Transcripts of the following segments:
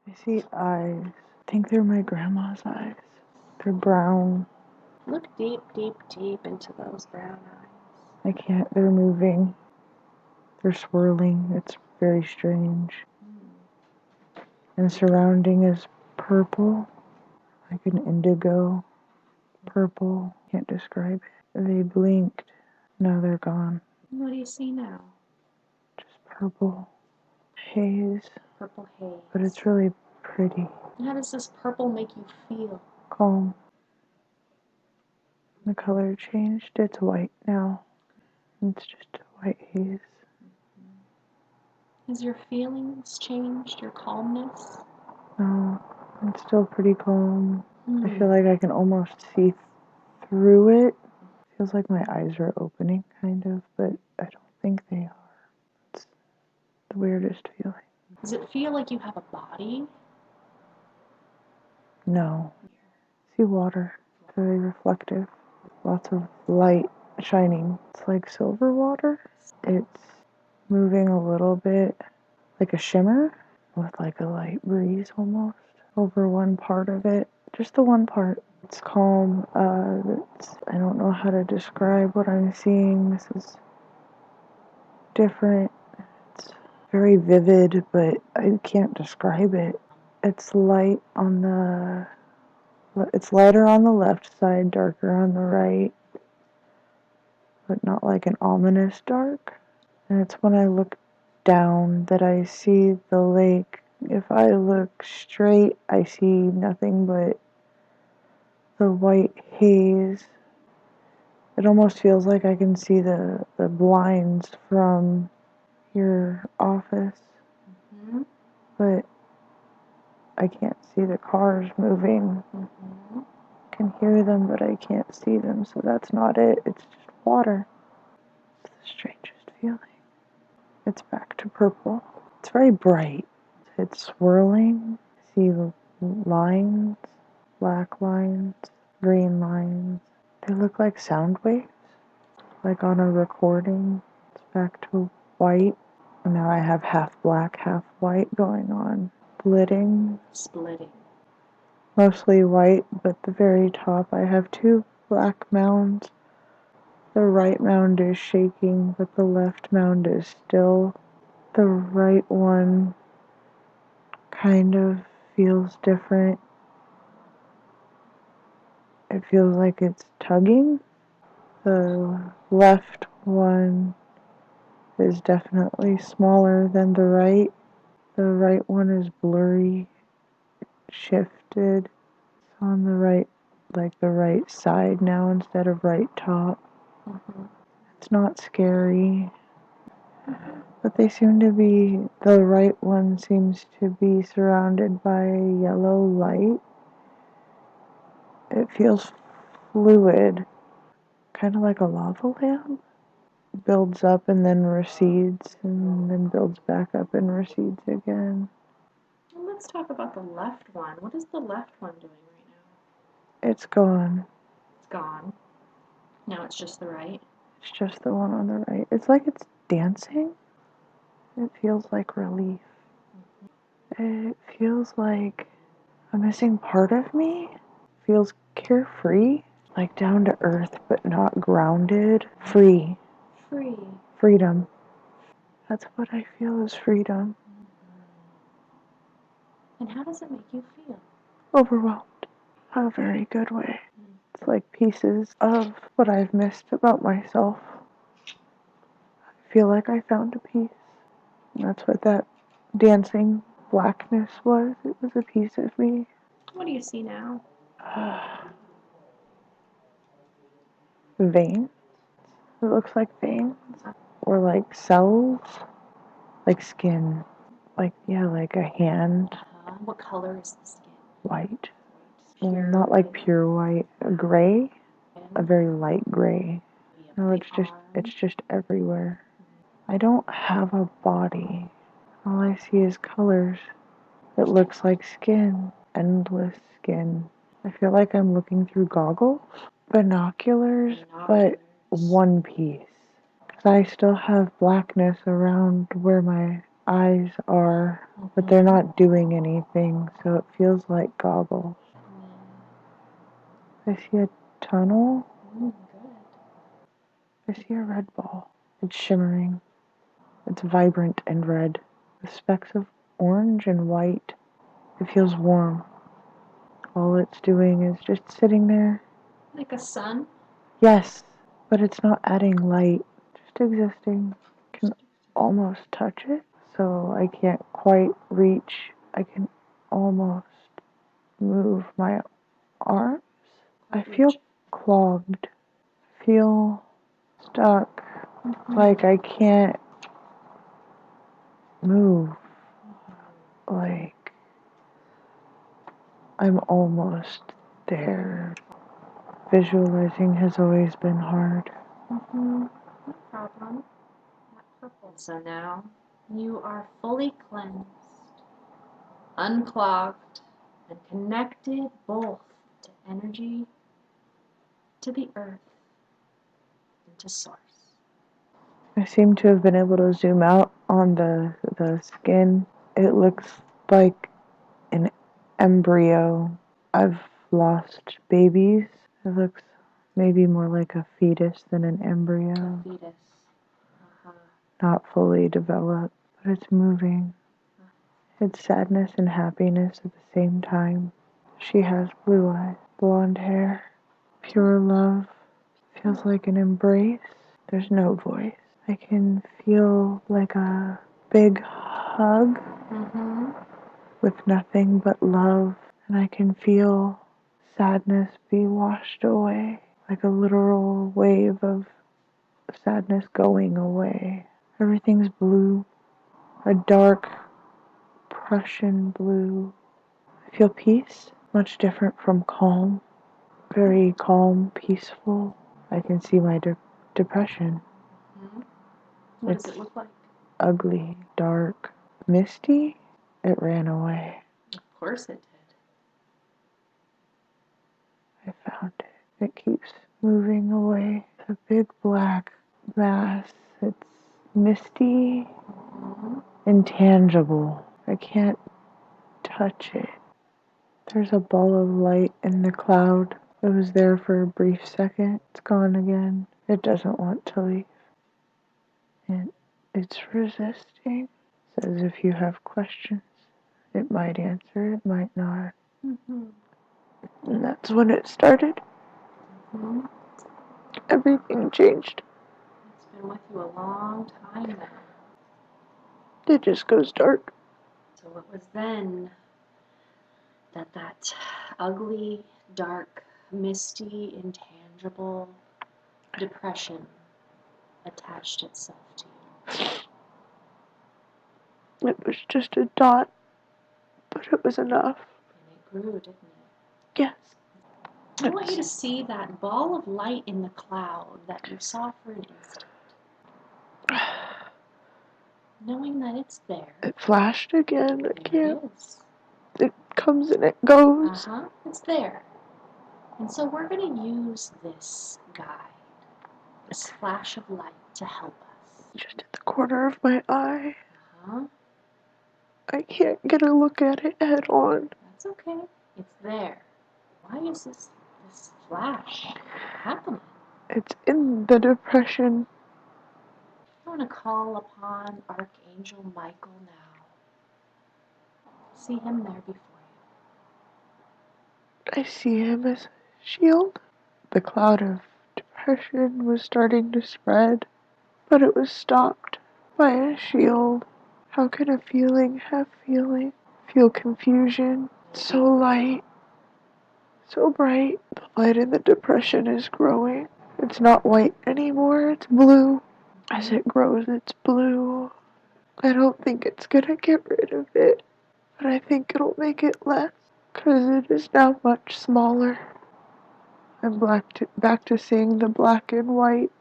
I see eyes. I think they're my grandma's eyes. They're brown. Look deep, deep, deep into those brown eyes. I can't, they're moving. They're swirling. It's very strange. And surrounding is purple, like an indigo purple. Can't describe it. They blinked. Now they're gone. What do you see now? Just purple haze. Purple haze. But it's really pretty. How does this purple make you feel? Calm. The color changed. It's white now. It's just a white haze. Has your feelings changed? Your calmness? No, it's still pretty calm. I feel like I can almost see through it. Feels like my eyes are opening, kind of, but I don't think they are. It's the weirdest feeling. Does it feel like you have a body? No. See water. It's very reflective. Lots of light shining. It's like silver water. It's moving a little bit like a shimmer with like a light breeze almost over one part of it. Just the one part. It's calm. I don't know how to describe what I'm seeing. This is different. It's very vivid, but I can't describe it. It's light on the... It's lighter on the left side, darker on the right, but not like an ominous dark. And it's when I look down that I see the lake. If I look straight, I see nothing but the white haze. It almost feels like I can see the blinds from your office, but I can't see the cars moving. I can hear them, but I can't see them, so that's not it. It's just water. It's the strangest feeling. It's back to purple. It's very bright. It's swirling. I see lines, black lines, green lines. They look like sound waves, like on a recording. It's back to white. And now I have half black, half white going on. Splitting. Mostly white, but the very top I have two black mounds. The right mound is shaking, but the left mound is still. The right one kind of feels different. It feels like it's tugging. The left one is definitely smaller than the right. The right one is blurry, shifted. It's on the right, like the right side now instead of right top. It's not scary, but they seem to be, the right one seems to be surrounded by yellow light. It feels fluid, kind of like a lava lamp. Builds up and then recedes, and then builds back up and recedes again. Well, let's talk about the left one. What is the left one doing right now? It's gone. It's gone. Now it's just the right? It's just the one on the right. It's like it's dancing. It feels like relief. It feels like a missing part of me. It feels carefree, like down to earth, but not grounded. Free. Freedom. That's what I feel is freedom. And how does it make you feel? Overwhelmed. In a very good way. It's like pieces of what I've missed about myself. I feel like I found a piece. And that's what that dancing blackness was. It was a piece of me. What do you see now? Veins. It looks like veins. Or like cells. Like skin. Like, yeah, like a hand. What color is the skin? White. Pure Not like pure white. A gray. A very light gray. No, it's just everywhere. I don't have a body. All I see is colors. It looks like skin. Endless skin. I feel like I'm looking through goggles. Binoculars, but one piece. Because I still have blackness around where my eyes are, but they're not doing anything, so it feels like goggles. I see a tunnel. Good. I see a red ball. It's shimmering. It's vibrant and red, with specks of orange and white. It feels warm. All it's doing is just sitting there. Like a sun? Yes, but it's not adding light, just existing. I can almost touch it, so I can't quite reach. I can almost move my arms. I feel clogged. I feel stuck. Like I can't move. Like I'm almost there. Visualizing has always been hard. No problem. Not purple. So now you are fully cleansed, unclogged, and connected both to energy, to the earth, and to source. I seem to have been able to zoom out on the skin. It looks like an embryo. I've lost babies. It looks maybe more like a fetus than an embryo. A fetus. Not fully developed, but it's moving. It's sadness and happiness at the same time. She has blue eyes, blonde hair, pure love. Feels like an embrace. There's no voice. I can feel like a big hug with nothing but love. And I can feel sadness be washed away, like a literal wave of sadness going away. Everything's blue, a dark Prussian blue. I feel peace, much different from calm. Very calm, peaceful. I can see my depression. What does it look like? Ugly, dark, misty. It ran away. Of course it did. I found it. It keeps moving away. It's a big black mass. It's misty, intangible. I can't touch it. There's a ball of light in the cloud. It was there for a brief second. It's gone again. It doesn't want to leave. And it's resisting. It says if you have questions, it might answer, it might not. And that's when it started. Everything changed. It's been with you a long time now. It just goes dark. So it was then that ugly, dark, misty, intangible depression attached itself to you. It was just a dot, but it was enough. And it grew, didn't it? Yes. I want you to see that ball of light in the cloud that you saw for an instant. Knowing that it's there. It flashed again. I can't. It is. It comes and it goes. It's there. And so we're going to use this guide, this flash of light, to help us. Just at the corner of my eye. Uh-huh. I can't get a look at it head on. That's okay. It's there. Why is this flash happening? It's in the depression. I want to call upon Archangel Michael now. See him there before you. I see him as a shield. The cloud of depression was starting to spread, but it was stopped by a shield. How can a feeling have feeling? Feel confusion. So light, so bright. The light in the depression is growing. It's not white anymore, it's blue. As it grows, it's blue. I don't think it's gonna get rid of it, but I think it'll make it less, because it is now much smaller. I'm back to seeing the black and white,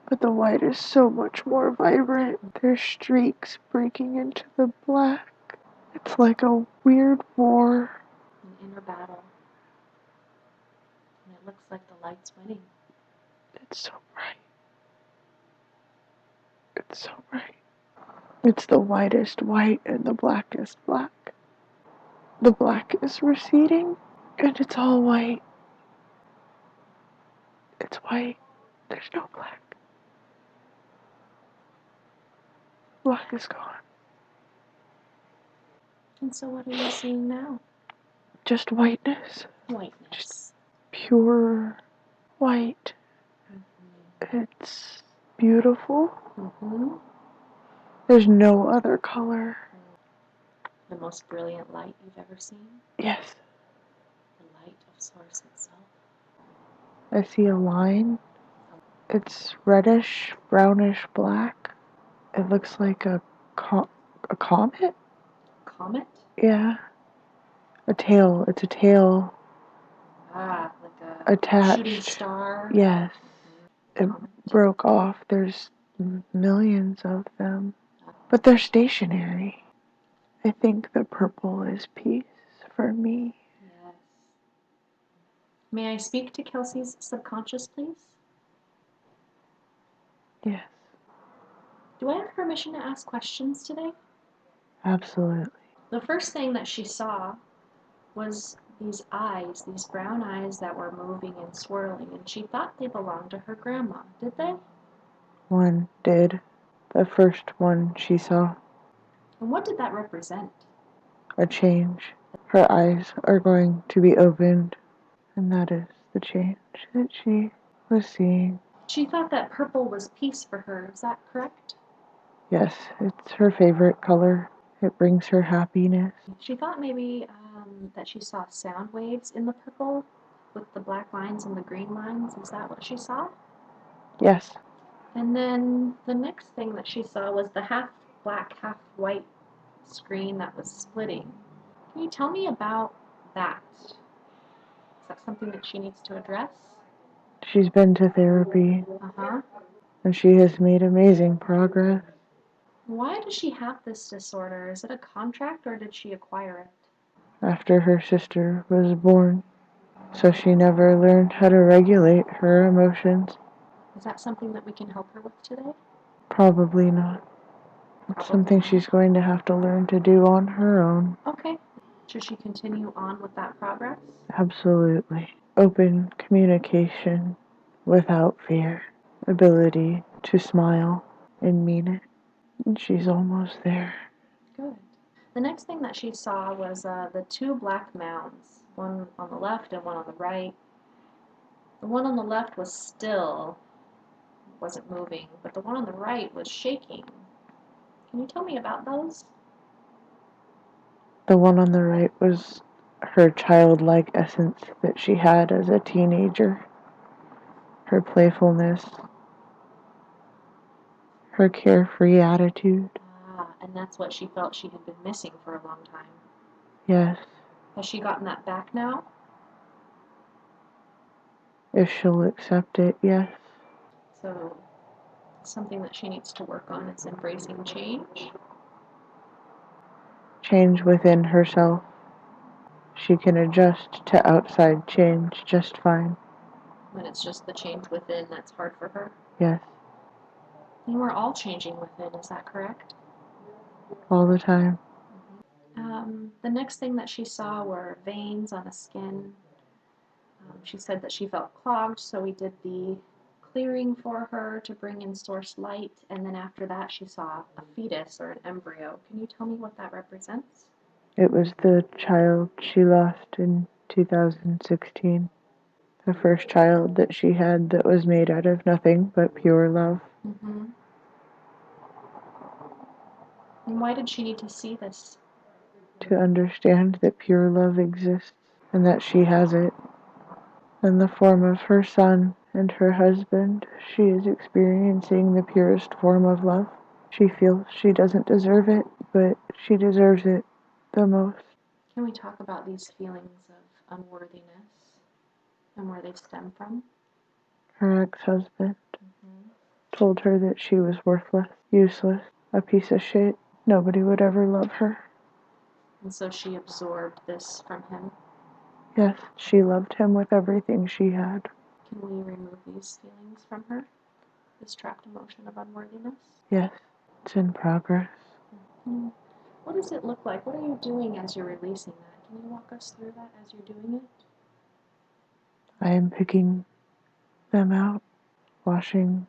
but the white is so much more vibrant. There's streaks breaking into the black. It's like a weird war. An inner battle. And it looks like the light's winning. It's so bright. It's so bright. It's the whitest white and the blackest black. The black is receding, and it's all white. It's white. There's no black. Black is gone. And so what are you seeing now? Just whiteness. Whiteness. Just pure white. It's beautiful. Mm-hmm. There's no other color. The most brilliant light you've ever seen? Yes. The light of Source itself. I see a line. It's reddish, brownish black. It looks like a comet? Comet? Yeah. A tail. It's a tail Ah, like a attached. shooting star? Yes. It Comet. broke off. There's millions of them. But they're stationary. I think the purple is peace for me. Yes. May I speak to Kelsey's subconscious, please? Yes. Do I have permission to ask questions today? Absolutely. The first thing that she saw was these eyes, these brown eyes that were moving and swirling, and she thought they belonged to her grandma. Did they? One did. The first one she saw. And what did that represent? A change. Her eyes are going to be opened, and that is the change that she was seeing. She thought that purple was peace for her. Is that correct? Yes, it's her favorite color. It brings her happiness. She thought maybe that she saw sound waves in the purple with the black lines and the green lines. Is that what she saw? Yes. And then the next thing that she saw was the half black, half white screen that was splitting. Can you tell me about that? Is that something that she needs to address? She's been to therapy, Uh-huh. and she has made amazing progress. Why does she have this disorder? Is it a contract or did she acquire it? After her sister was born, so she never learned how to regulate her emotions. Is that something that we can help her with today? Probably not. It's something she's going to have to learn to do on her own. Okay. Should she continue on with that progress? Absolutely. Open communication without fear. Ability to smile and mean it. And she's almost there. Good. The next thing that she saw was the two black mounds, one on the left and one on the right. The one on the left was still, wasn't moving, but the one on the right was shaking. Can you tell me about those? The one on the right was her childlike essence that she had as a teenager. Her playfulness, her carefree attitude. Ah, and that's what she felt she had been missing for a long time. Yes, Has she gotten that back now? if she'll accept it, yes. So something that she needs to work on is embracing change. Change within herself. She can adjust to outside change just fine. When it's just the change within that's hard for her. Yes, And we're all changing within, is that correct? all the time. The next thing that she saw were veins on the skin. She said that she felt clogged, so we did the clearing for her to bring in source light, and then after that she saw a fetus or an embryo. Can you tell me what that represents? It was the child she lost in 2016. The first child that she had that was made out of nothing but pure love. Mm-hmm. And why did she need to see this? To understand that pure love exists and that she has it. In the form of her son and her husband, she is experiencing the purest form of love. She feels she doesn't deserve it, but she deserves it the most. Can we talk about these feelings of unworthiness and where they stem from? Her ex-husband told her that she was worthless, useless, a piece of shit. Nobody would ever love her. And so she absorbed this from him. Yes, she loved him with everything she had. Can we remove these feelings from her? This trapped emotion of unworthiness? Yes, it's in progress. Mm. What does it look like? What are you doing as you're releasing that? Can you walk us through that as you're doing it? I am picking them out, washing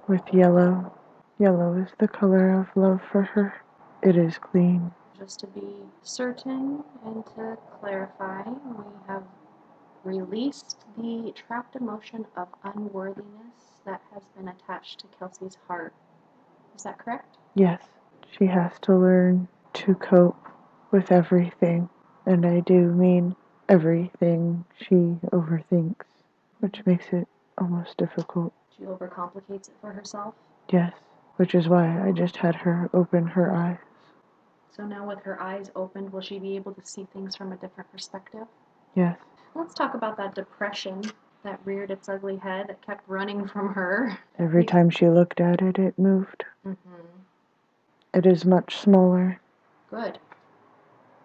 with yellow. Yellow is the color of love for her. It is clean. Just to be certain and to clarify, we have released the trapped emotion of unworthiness that has been attached to Kelsey's heart. Is that correct? Yes, she has to learn to cope with everything, and I do mean everything she overthinks, which makes it almost difficult. She overcomplicates it for herself. Yes, which is why I just had her open her eyes. So now with her eyes opened, will she be able to see things from a different perspective? Yes. Let's talk about that depression that reared its ugly head, that kept running from her. Every time she looked at it, it moved. Mm-hmm. It is much smaller. Good.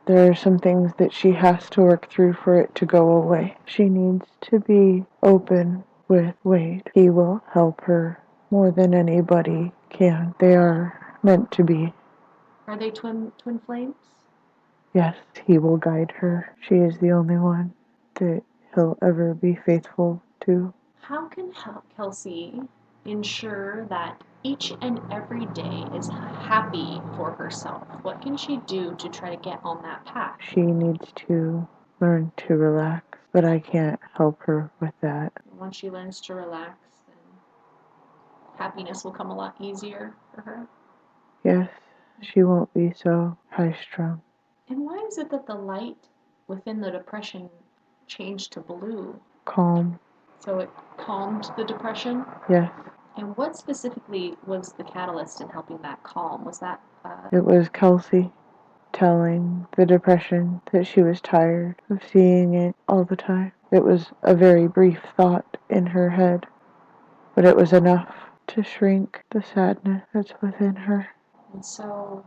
There are some things that she has to work through for it to go away. She needs to be open with Wade. He will help her more than anybody can. They are meant to be. Are they twin flames? Yes, he will guide her. She is the only one that he'll ever be faithful to. How can Kelsey ensure that each and every day is happy for herself? What can she do to try to get on that path? She needs to learn to relax, but I can't help her with that. Once she learns to relax, then happiness will come a lot easier for her. Yes, she won't be so high-strung. And why is it that the light within the depression changed to blue? Calm. So it calmed the depression? Yes. And what specifically was the catalyst in helping that calm? Was that It was Kelsey telling the depression that she was tired of seeing it all the time. It was a very brief thought in her head, but it was enough to shrink the sadness that's within her. And so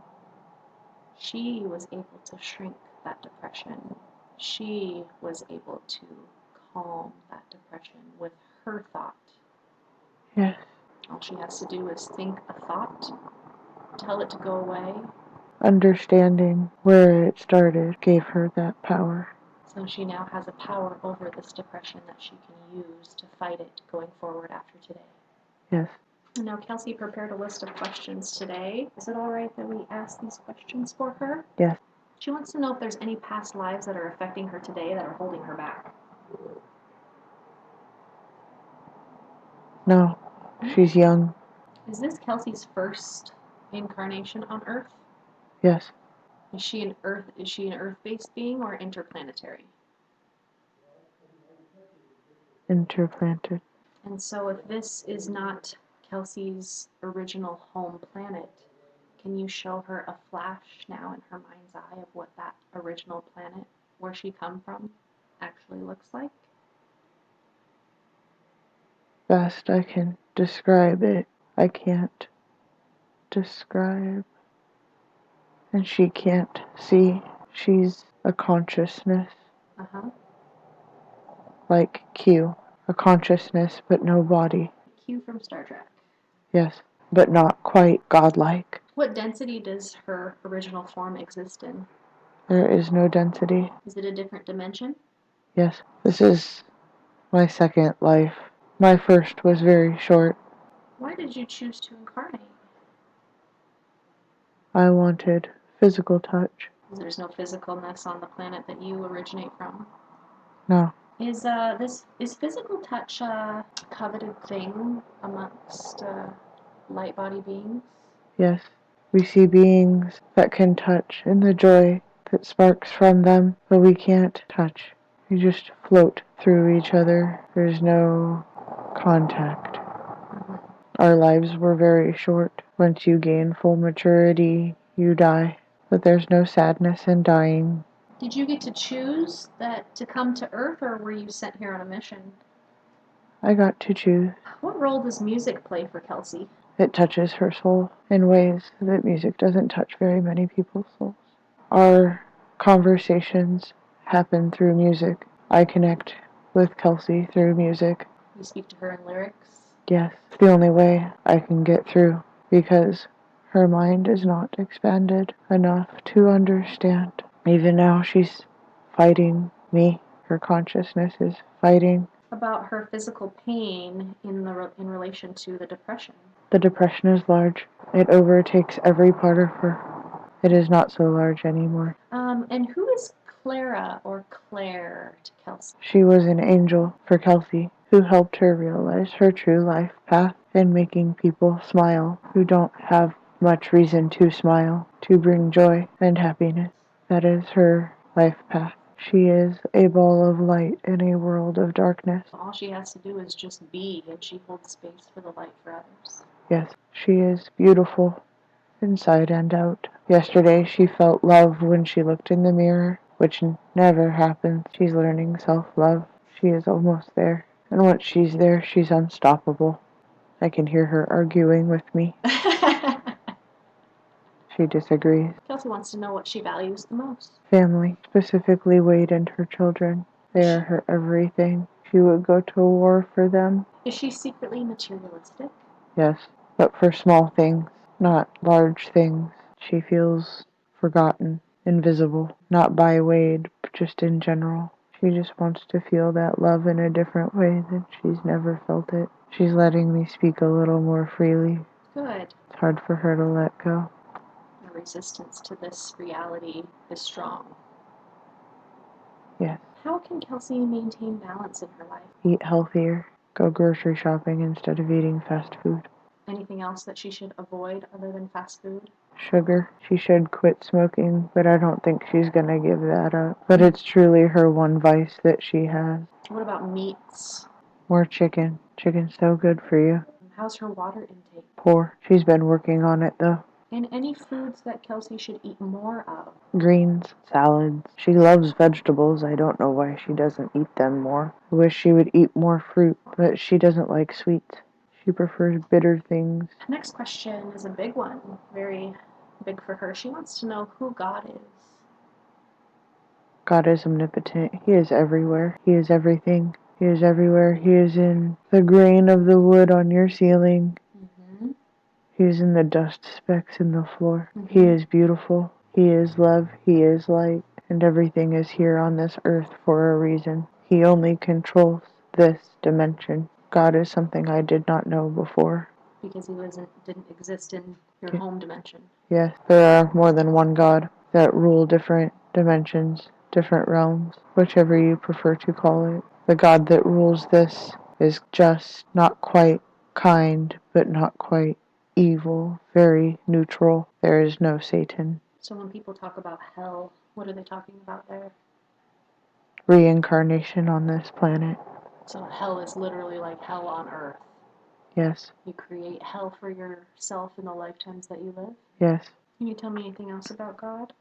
she was able to shrink that depression. She was able to calm that depression with her thought. Yes. All she has to do is think a thought, tell it to go away. Understanding where it started gave her that power. So she now has a power over this depression that she can use to fight it going forward after today. Yes. Now, Kelsey prepared a list of questions today. Is it all right that we ask these questions for her? Yes. She wants to know if there's any past lives that are affecting her today that are holding her back. No. She's young. Is this Kelsey's first incarnation on Earth? Yes. Is she an Earth-based being or interplanetary? Interplanted. And so if this is not Kelsey's original home planet, can you show her a flash now in her mind's eye of what that original planet, where she come from, actually looks like? Best I can describe it. I can't describe. And she can't see. She's a consciousness. Uh-huh. Like Q. A consciousness but no body. Q from Star Trek. Yes, but not quite godlike. What density does her original form exist in? There is no density. Is it a different dimension? Yes, this is my second life. My first was very short. Why did you choose to incarnate? I wanted physical touch. There's no physicalness on the planet that you originate from. No. Is physical touch a coveted thing amongst light body beings? Yes, we see beings that can touch and the joy that sparks from them, but we can't touch. We just float through each other. There's no contact. Our lives were very short. Once you gain full maturity, you die. But there's no sadness in dying. Did you get to choose that to come to Earth, or were you sent here on a mission? I got to choose. What role does music play for Kelsey? It touches her soul in ways that music doesn't touch very many people's souls. Our conversations happen through music. I connect with Kelsey through music. You speak to her in lyrics? Yes, it's the only way I can get through because Her mind is not expanded enough to understand. Even now she's fighting me. Her consciousness is fighting. About her physical pain in relation to the depression. The depression is large. It overtakes every part of her. It is not so large anymore. And who is Clara or Claire to Kelsey? She was an angel for Kelsey, who helped her realize her true life path in making people smile who don't have much reason to smile, to bring joy and happiness. That is her life path. She is a ball of light in a world of darkness. All she has to do is just be, and she holds space for the light for others. Yes, she is beautiful inside and out. Yesterday she felt love when she looked in the mirror, which never happens. She's learning self-love. She is almost there. And once she's there, she's unstoppable. I can hear her arguing with me. She disagrees. Kelsey wants to know what she values the most. Family, specifically Wade and her children. They are her everything. She would go to war for them. Is she secretly materialistic? Yes, but for small things, not large things. She feels forgotten, invisible, not by Wade, but just in general. She just wants to feel that love in a different way than she's never felt it. She's letting me speak a little more freely. Good. It's hard for her to let go. The resistance to this reality is strong. Yes. How can Kelsey maintain balance in her life? Eat healthier. Go grocery shopping instead of eating fast food. Anything else that she should avoid other than fast food? Sugar. She should quit smoking, but I don't think she's gonna give that up. But it's truly her one vice that she has. What about meats? More chicken. Chicken's so good for you. How's her water intake? Poor. She's been working on it though. And any foods that Kelsey should eat more of? Greens, salads. She loves vegetables. I don't know why she doesn't eat them more. I wish she would eat more fruit, but she doesn't like sweets. She prefers bitter things. Next question is a big one. Very big for her. She wants to know who God is. God is omnipotent. He is everywhere. He is everything. He is everywhere. He is in the grain of the wood on your ceiling. Mm-hmm. He is in the dust specks in the floor. Mm-hmm. He is beautiful. He is love. He is light. And everything is here on this earth for a reason. He only controls this dimension. God is something I did not know before. Because he didn't exist in your home dimension. Yes, there are more than one God that rule different dimensions, different realms, whichever you prefer to call it. The God that rules this is just, not quite kind, but not quite evil, very neutral. There is no Satan. So when people talk about hell, what are they talking about there? Reincarnation on this planet. So hell is literally like hell on earth. Yes. You create hell for yourself in the lifetimes that you live? Yes. Can you tell me anything else about God?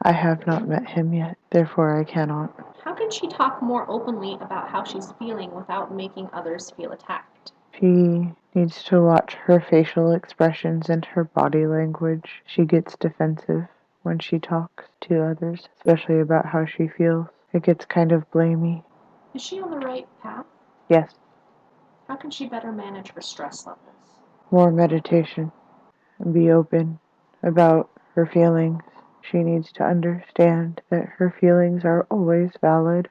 I have not met him yet, therefore I cannot. How can she talk more openly about how she's feeling without making others feel attacked? She needs to watch her facial expressions and her body language. She gets defensive when she talks to others, especially about how she feels. It gets kind of blamey. Is she on the right path? Yes. How can she better manage her stress levels? More meditation and be open about her feelings. She needs to understand that her feelings are always valid.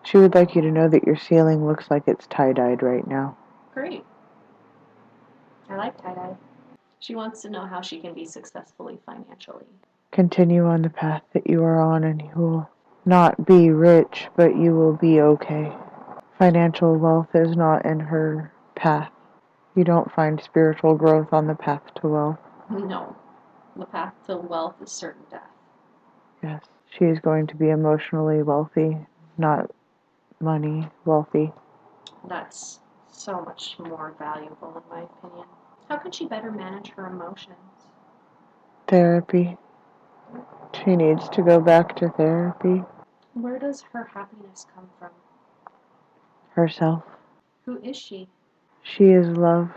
She would like you to know that your ceiling looks like it's tie-dyed right now. Great. I like tie-dye. She wants to know how she can be successfully financially. Continue on the path that you are on and you will not be rich, but you will be okay. Financial wealth is not in her path. You don't find spiritual growth on the path to wealth. No. The path to wealth is certain death. Yes. She is going to be emotionally wealthy, not money wealthy. That's so much more valuable in my opinion. How can she better manage her emotions? Therapy. She needs to go back to therapy. Where does her happiness come from? Herself. Who is she? She is love.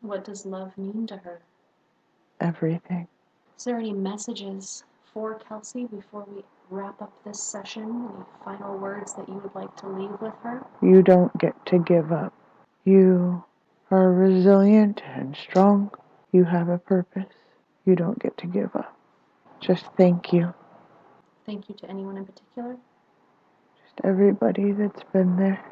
What does love mean to her? Everything. Is there any messages for Kelsey before we wrap up this session? Any final words that you would like to leave with her? You don't get to give up. You are resilient and strong. You have a purpose. You don't get to give up. Just thank you. Thank you to anyone in particular? Just everybody that's been there.